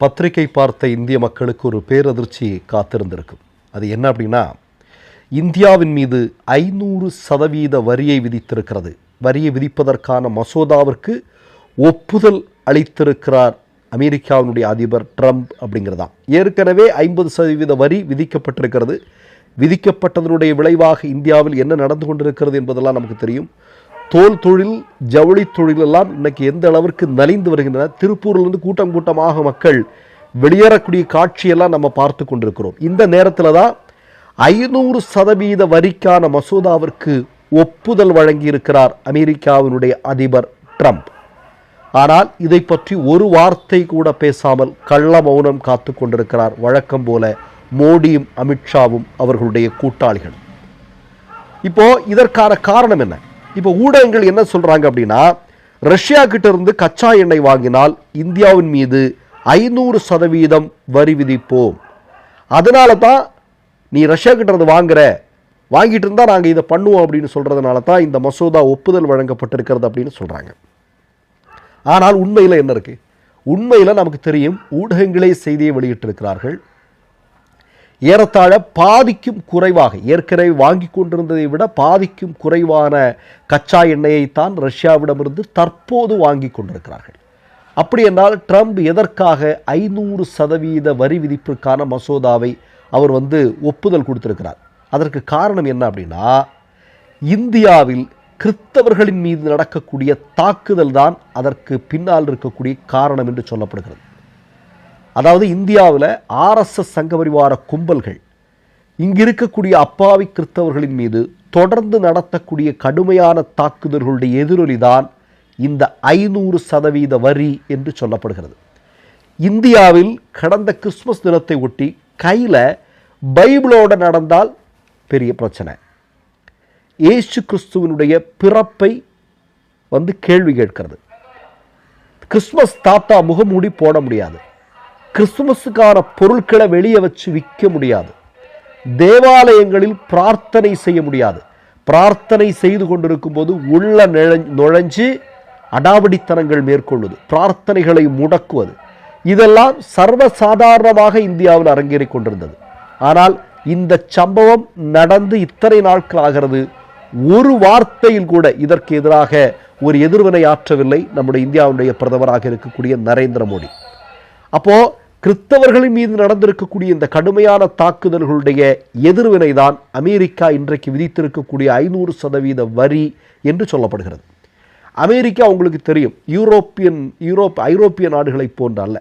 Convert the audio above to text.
பத்திரிகை பார்த்த இந்திய மக்களுக்கு ஒரு பேரதிர்ச்சி காத்திருந்திருக்கும். அது என்ன அப்படின்னா, இந்தியாவின் மீது 500% வரியை விதித்திருக்கிறது. வரியை விதிப்பதற்கான மசோதாவிற்கு ஒப்புதல் அளித்திருக்கிறார் அமெரிக்காவினுடைய அதிபர் ட்ரம்ப் அப்படிங்கிறதான். ஏற்கனவே 50% வரி விதிக்கப்பட்டிருக்கிறது. விதிக்கப்பட்டதனுடைய விளைவாக இந்தியாவில் என்ன நடந்து கொண்டிருக்கிறது என்பதெல்லாம் நமக்கு தெரியும். தோல் தொழில், ஜவுளி தொழிலெல்லாம் இன்னைக்கு எந்த அளவிற்கு நலிந்து வருகின்றன. திருப்பூரிலிருந்து கூட்டம் கூட்டமாக மக்கள் வெளியேறக்கூடிய காட்சியெல்லாம் நம்ம பார்த்து கொண்டிருக்கிறோம். இந்த நேரத்தில் தான் 500% வரிக்கான மசோதாவிற்கு ஒப்புதல் வழங்கியிருக்கிறார் அமெரிக்காவினுடைய அதிபர் ட்ரம்ப். ஆனால் இதை பற்றி ஒரு வார்த்தை கூட பேசாமல் கள்ள மௌனம் காத்து கொண்டிருக்கிறார் வழக்கம் போல மோடியும் அமித்ஷாவும் அவர்களுடைய கூட்டாளிகள். இப்போ இதற்கான காரணம் என்ன? இப்போ ஊடகங்கள் என்ன சொல்றாங்க அப்படின்னா, ரஷ்யா கிட்ட இருந்து கச்சா எண்ணெய் வாங்கினால் இந்தியாவின் மீது 500% வரி விதிப்போம். அதனால தான் நீ ரஷ்யா கிட்ட இருந்து வாங்கிட்டு இருந்தால் நாங்கள் இதை பண்ணுவோம் அப்படின்னு சொல்றதுனால தான் இந்த மசோதா ஒப்புதல் வழங்கப்பட்டிருக்கிறது அப்படின்னு சொல்றாங்க. ஆனால் உண்மையில் என்ன இருக்கு? உண்மையில் நமக்கு தெரியும், ஊடகங்களே செய்தியை வெளியிட்டிருக்கிறார்கள். ஏறத்தாழ பாதிக்கும் குறைவாக, ஏற்கனவே வாங்கி கொண்டிருந்ததை விட பாதிக்கும் குறைவான கச்சா எண்ணெயைத்தான் ரஷ்யாவிடமிருந்து தற்போது வாங்கி கொண்டிருக்கிறார்கள். அப்படி என்றால் ட்ரம்ப் எதற்காக 500% வரி விதிப்பிற்கான மசோதாவை அவர் ஒப்புதல் கொடுத்திருக்கிறார்? அதற்கு காரணம் என்ன அப்படின்னா, இந்தியாவில் கிறிஸ்தவர்களின் மீது நடக்கக்கூடிய தாக்குதல் தான் அதற்கு பின்னால் இருக்கக்கூடிய காரணம் என்று சொல்லப்படுகிறது. அதாவது இந்தியாவில் RSS சங்கபரிவார கும்பல்கள் இங்கு இருக்கக்கூடிய அப்பாவி கிறிஸ்தவர்களின் மீது தொடர்ந்து நடத்தக்கூடிய கடுமையான தாக்குதல்களுடைய எதிரொலிதான் இந்த 500% வரி என்று சொல்லப்படுகிறது. இந்தியாவில் கடந்த கிறிஸ்துமஸ் தினத்தை ஒட்டி கையில் பைபிளோடு நடந்தால் பெரிய பிரச்சனை. இயேசு கிறிஸ்துவனுடைய பிறப்பை கேள்வி கேட்கிறது. கிறிஸ்துமஸ் தாத்தா முகமூடி போட முடியாது. கிறிஸ்துமஸுக்கான பொருட்களை வெளியே வச்சு விற்க முடியாது. தேவாலயங்களில் பிரார்த்தனை செய்ய முடியாது. பிரார்த்தனை செய்து கொண்டிருக்கும் போது உள்ள நுழைஞ்சு அடாவடித்தனங்கள் மேற்கொள்வது, பிரார்த்தனைகளை முடக்குவது, இதெல்லாம் சர்வசாதாரணமாக இந்தியாவில் அரங்கேறிக் கொண்டிருந்தது. ஆனால் இந்த சம்பவம் நடந்து இத்தனை நாட்கள் ஆகிறது, ஒரு வார்த்தையில் கூட இதற்கு எதிராக ஒரு எதிர்வினை ஆற்றவில்லை நம்முடைய இந்தியாவுடைய பிரதமராக இருக்கக்கூடிய நரேந்திர மோடி. அப்போ கிறிஸ்தவர்களின் மீது நடந்திருக்கக்கூடிய இந்த கடுமையான தாக்குதல்களுடைய எதிர்வினை தான் அமெரிக்கா இன்றைக்கு விதித்திருக்கக்கூடிய 500% வரி என்று சொல்லப்படுகிறது. அமெரிக்கா உங்களுக்கு தெரியும், ஐரோப்பிய நாடுகளை போன்ற அல்ல.